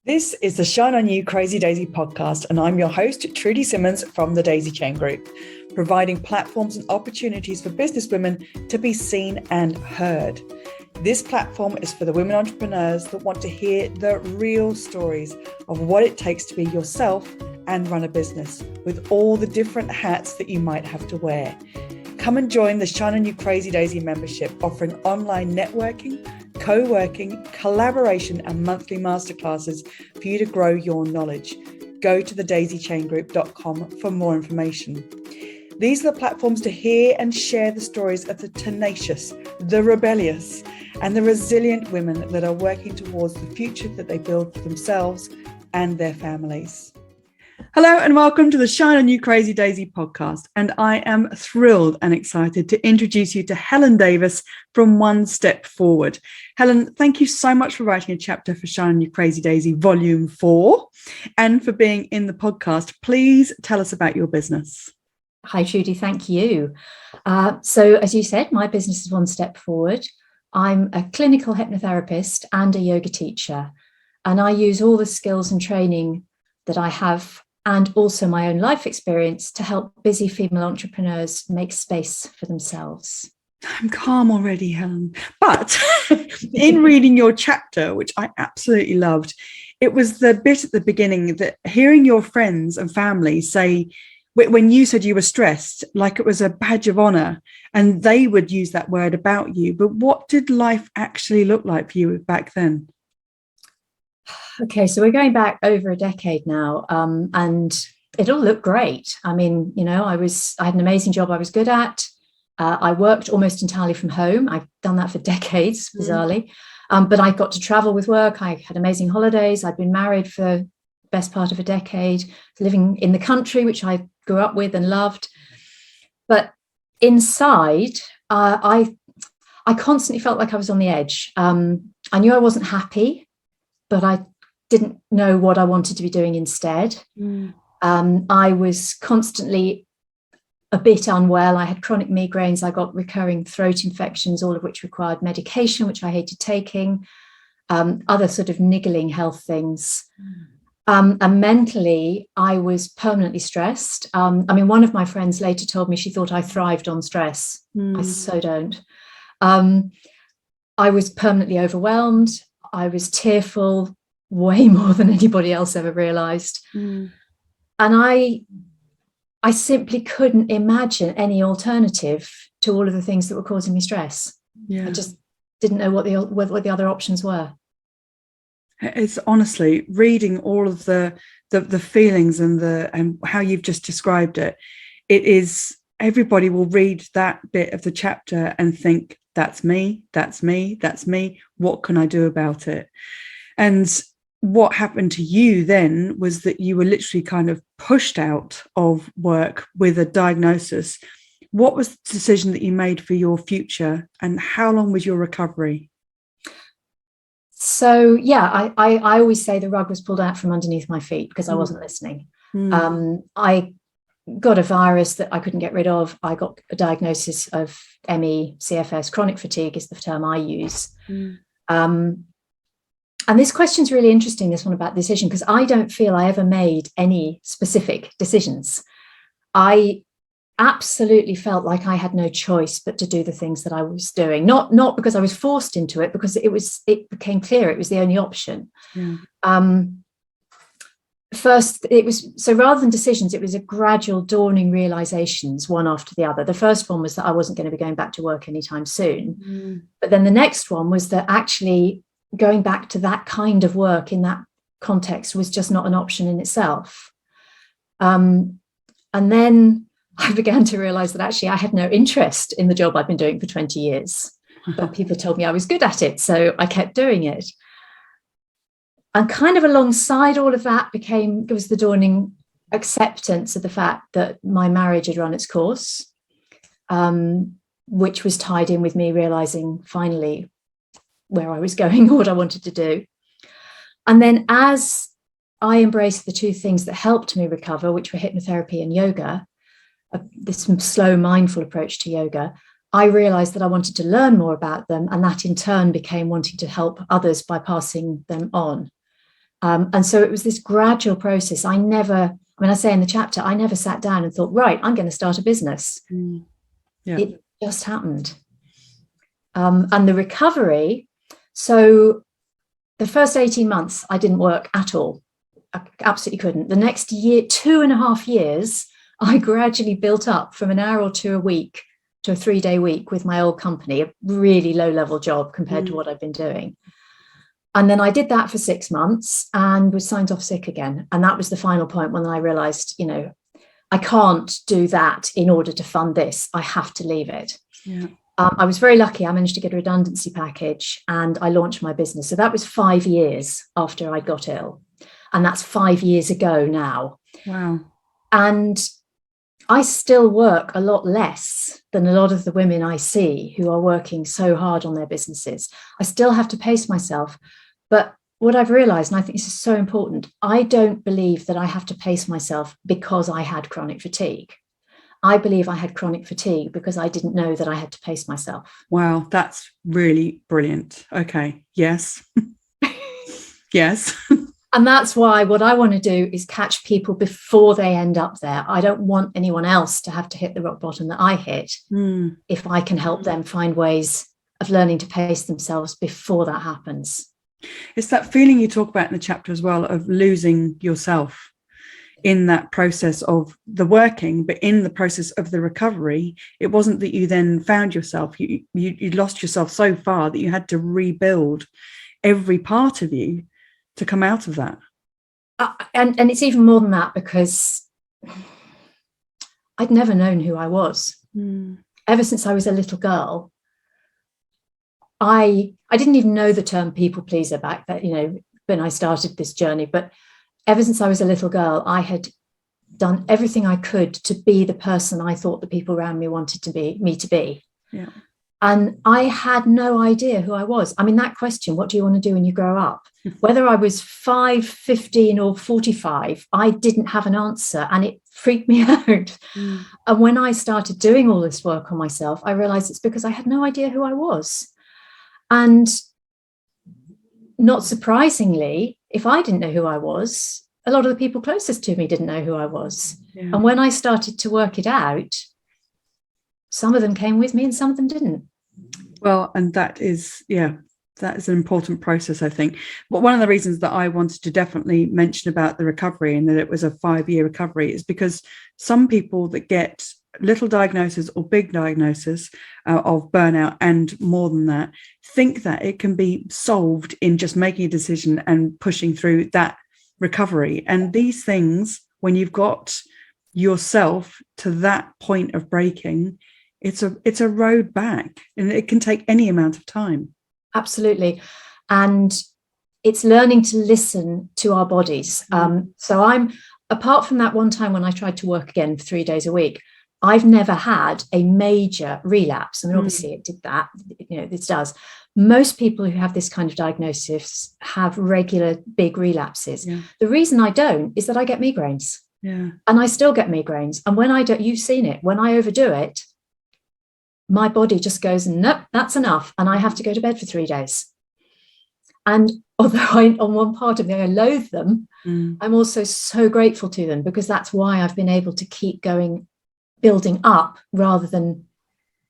This is the Shine On You Crazy Daisy podcast, and I'm your host, Trudy Simmons from the Daisy Chain Group, providing platforms and opportunities for businesswomen to be seen and heard. This platform is for the women entrepreneurs that want to hear the real stories of what it takes to be yourself and run a business with all the different hats that you might have to wear. Come and join the Shine On You Crazy Daisy membership, offering online networking, co-working, collaboration and monthly masterclasses for you to grow your knowledge. Go to thedaisychaingroup.com for more information. These are the platforms to hear and share the stories of the tenacious, the rebellious, and the resilient women that are working towards the future that they build for themselves and their families. Hello and welcome to the Shine On You Crazy Daisy podcast. And I am thrilled and excited to introduce you to Helen Davis from One Step Forward. Helen, thank you so much for writing a chapter for Shine On You Crazy Daisy Volume 4 and for being in the podcast. Please tell us about your business. Hi, Judy. Thank you. So as you said, my business is One Step Forward. I'm a clinical hypnotherapist and a yoga teacher, and I use all the skills and training that I have and also my own life experience to help busy female entrepreneurs make space for themselves. I'm calm already, Helen. But in reading your chapter, which I absolutely loved, it was the bit at the beginning that hearing your friends and family say, when you said you were stressed, like it was a badge of honor, and they would use that word about you. But what did life actually look like for you back then? Okay, so we're going back over a decade now, and it all looked great. I mean, I had an amazing job I was good at. I worked almost entirely from home. I've done that for decades, bizarrely. But I got to travel with work. I had amazing holidays. I'd been married for the best part of a decade, living in the country, which I grew up with and loved. But inside, I constantly felt like I was on the edge. I knew I wasn't happy, but I didn't know what I wanted to be doing instead. I was constantly a bit unwell. I had chronic migraines. I got recurring throat infections, all of which required medication, which I hated taking, other sort of niggling health things. And mentally, I was permanently stressed. One of my friends later told me she thought I thrived on stress. I so don't. I was permanently overwhelmed. I was tearful, way more than anybody else ever realized. And I simply couldn't imagine any alternative to all of the things that were causing me stress. I just didn't know what the other options were. It's honestly reading all of the feelings and how you've just described it. It is, everybody will read that bit of the chapter and think, that's me, that's me, that's me. What can I do about it? And what happened to you then was that you were literally kind of pushed out of work with a diagnosis. What was the decision that you made for your future, and how long was your recovery? So, I always say the rug was pulled out from underneath my feet because I wasn't listening. I got a virus that I couldn't get rid of. I got a diagnosis of ME, CFS, chronic fatigue is the term I use. And this question's really interesting, this one about decision, because I don't feel I ever made any specific decisions. I absolutely felt like I had no choice but to do the things that I was doing, not because I was forced into it, because it became clear it was the only option. First, it was, so rather than decisions, it was a gradual dawning realizations, one after the other. The first one was that I wasn't going to be going back to work anytime soon. But then the next one was that actually going back to that kind of work in that context was just not an option in itself. And then I began to realize that actually I had no interest in the job I'd been doing for 20 years, but people told me I was good at it, so I kept doing it. And kind of alongside all of that was the dawning acceptance of the fact that my marriage had run its course, which was tied in with me realizing finally where I was going, what I wanted to do. And then as I embraced the two things that helped me recover, which were hypnotherapy and yoga, this slow, mindful approach to yoga, I realized that I wanted to learn more about them. And that in turn became wanting to help others by passing them on. And so it was this gradual process. I say in the chapter, I never sat down and thought, right, I'm going to start a business. Yeah. It just happened. And the recovery, so the first 18 months, I didn't work at all. I absolutely couldn't. The next year, 2.5 years, I gradually built up from an hour or two a week to a 3-day week with my old company, a really low-level job compared to what I've been doing. And then I did that for 6 months and was signed off sick again. And that was the final point when I realized, I can't do that in order to fund this. I have to leave it. Yeah. I was very lucky. I managed to get a redundancy package and I launched my business. So that was 5 years after I got ill. And that's 5 years ago now. Wow. And I still work a lot less than a lot of the women I see who are working so hard on their businesses. I still have to pace myself. But what I've realized, and I think this is so important, I don't believe that I have to pace myself because I had chronic fatigue. I believe I had chronic fatigue because I didn't know that I had to pace myself. Wow, that's really brilliant. Okay. Yes. Yes. And that's why what I want to do is catch people before they end up there. I don't want anyone else to have to hit the rock bottom that I hit if I can help them find ways of learning to pace themselves before that happens. It's that feeling you talk about in the chapter as well of losing yourself in that process of the working, but in the process of the recovery, it wasn't that you then found yourself. You lost yourself so far that you had to rebuild every part of you to come out of that. And it's even more than that because I'd never known who I was. Ever since I was a little girl, I didn't even know the term people pleaser back then, when I started this journey. But ever since I was a little girl, I had done everything I could to be the person I thought the people around me wanted me to be. Yeah. And I had no idea who I was. I mean, that question, what do you want to do when you grow up? Whether I was 5, 15 or 45, I didn't have an answer and it freaked me out. And when I started doing all this work on myself, I realized it's because I had no idea who I was. And not surprisingly, if I didn't know who I was, a lot of the people closest to me didn't know who I was. Yeah. And when I started to work it out, some of them came with me and some of them didn't. Well, and that is an important process, I think. But one of the reasons that I wanted to definitely mention about the recovery and that it was a 5-year recovery is because some people that get little diagnosis or big diagnosis of burnout and more than that think that it can be solved in just making a decision and pushing through that recovery. And these things, when you've got yourself to that point of breaking, it's a road back and it can take any amount of time. Absolutely. And it's learning to listen to our bodies. So apart from that one time when I tried to work again for 3 days a week, I've never had a major relapse. I mean, obviously it did that, this does. Most people who have this kind of diagnosis have regular big relapses. Yeah. The reason I don't is that I get migraines. Yeah. And I still get migraines. And when I don't, you've seen it, when I overdo it, my body just goes, nope, that's enough. And I have to go to bed for 3 days. And although on one part of me, I loathe them, I'm also so grateful to them because that's why I've been able to keep going, building up rather than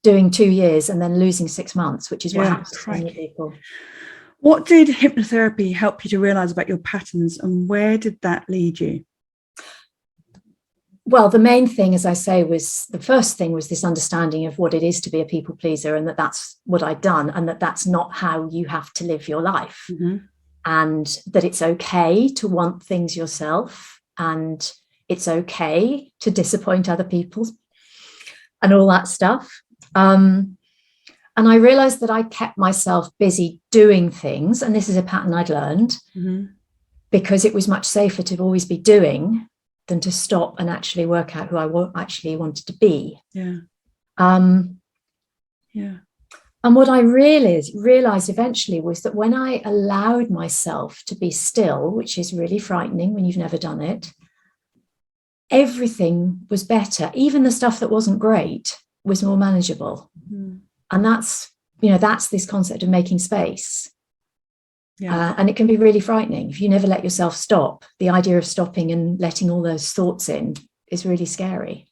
doing 2 years and then losing 6 months, which is what happens to many people. What did hypnotherapy help you to realize about your patterns and where did that lead you? Well, the main thing, as I say, the first thing was this understanding of what it is to be a people pleaser and that's what I'd done and that's not how you have to live your life. And that it's okay to want things yourself and it's okay to disappoint other people and all that stuff. And I realized that I kept myself busy doing things. And this is a pattern I'd learned because it was much safer to always be doing than to stop and actually work out who I actually wanted to be. Yeah. And what I realized eventually was that when I allowed myself to be still, which is really frightening when you've never done it, everything was better. Even the stuff that wasn't great was more manageable. And that's this concept of making space. And it can be really frightening if you never let yourself stop. The idea of stopping and letting all those thoughts in is really scary.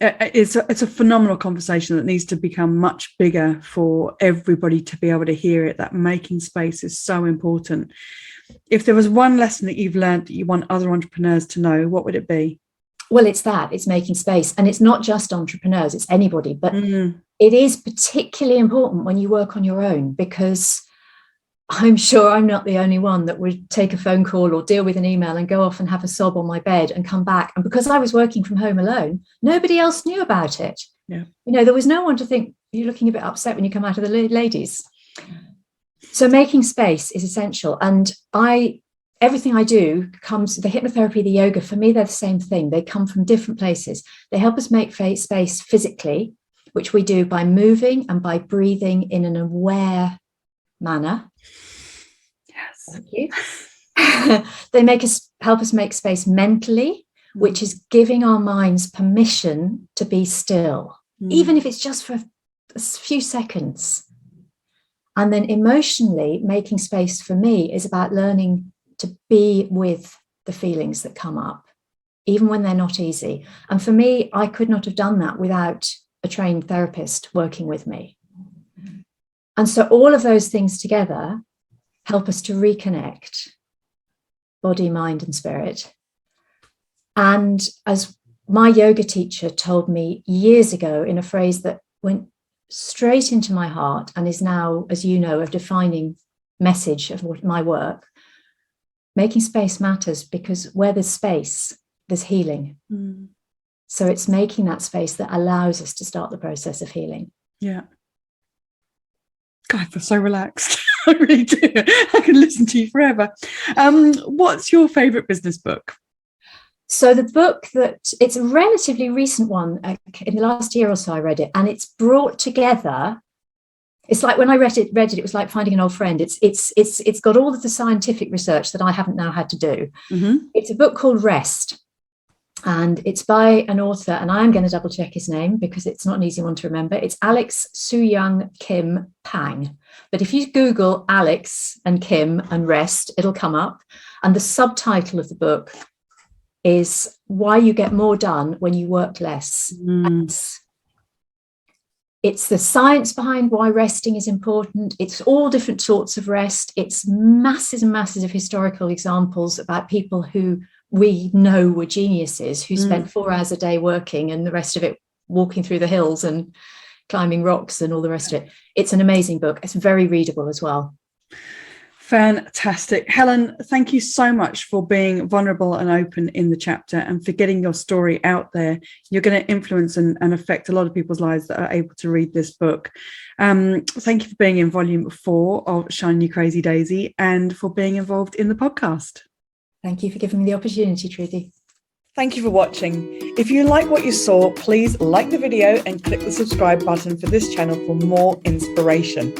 It's a phenomenal conversation that needs to become much bigger for everybody to be able to hear it. That making space is so important. If there was one lesson that you've learned that you want other entrepreneurs to know, what would it be? Well, it's making space. And it's not just entrepreneurs, it's anybody. But it is particularly important when you work on your own, because I'm sure I'm not the only one that would take a phone call or deal with an email and go off and have a sob on my bed and come back. And because I was working from home alone, nobody else knew about it. Yeah. There was no one to think, you're looking a bit upset when you come out of the ladies. So making space is essential. And everything I do comes, the hypnotherapy, the yoga, for me, they're the same thing. They come from different places. They help us make space physically, which we do by moving and by breathing in an aware manner. Yes. Thank you. They help us make space mentally, which is giving our minds permission to be still, even if it's just for a few seconds. And then emotionally, making space for me is about learning to be with the feelings that come up, even when they're not easy. And for me, I could not have done that without a trained therapist working with me. And so all of those things together help us to reconnect body, mind, and spirit. And as my yoga teacher told me years ago in a phrase that went straight into my heart and is now, as you know, a defining message of my work, making space matters, because where there's space, there's healing. So it's making that space that allows us to start the process of healing. Yeah. God, I feel so relaxed. I really do. I can listen to you forever. What's your favourite business book? So the book it's a relatively recent one. In the last year or so, I read it, and it's brought together. It's like when I read it, it was like finding an old friend. It's got all of the scientific research that I haven't now had to do. It's a book called Rest. And it's by an author, and I'm going to double check his name because it's not an easy one to remember. It's Alex Soo-Young Kim Pang. But if you Google Alex and Kim and Rest, it'll come up. And the subtitle of the book is Why You Get More Done When You Work Less. It's the science behind why resting is important. It's all different sorts of rest. It's masses and masses of historical examples about people who we know were geniuses, who spent 4 hours a day working and the rest of it walking through the hills and climbing rocks and all the rest of it. It's an amazing book. It's very readable as well. Fantastic. Helen, thank you so much for being vulnerable and open in the chapter and for getting your story out there. You're going to influence and affect a lot of people's lives that are able to read this book. Thank you for being in volume 4 of Shine You Crazy Daisy and for being involved in the podcast. Thank you for giving me the opportunity, Trudy. Thank you for watching. If you like what you saw, please like the video and click the subscribe button for this channel for more inspiration.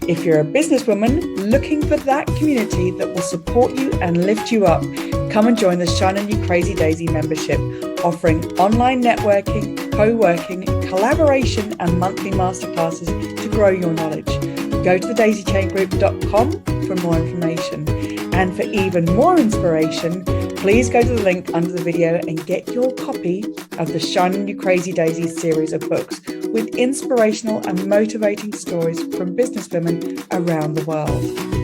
If you're a businesswoman looking for that community that will support you and lift you up, come and join the Shine On You Crazy Daisy membership, offering online networking, co-working, collaboration and monthly masterclasses to grow your knowledge. Go to thedaisychaingroup.com for more information. And for even more inspiration, please go to the link under the video and get your copy of the Shine On You Crazy Daisy series of books with inspirational and motivating stories from businesswomen around the world.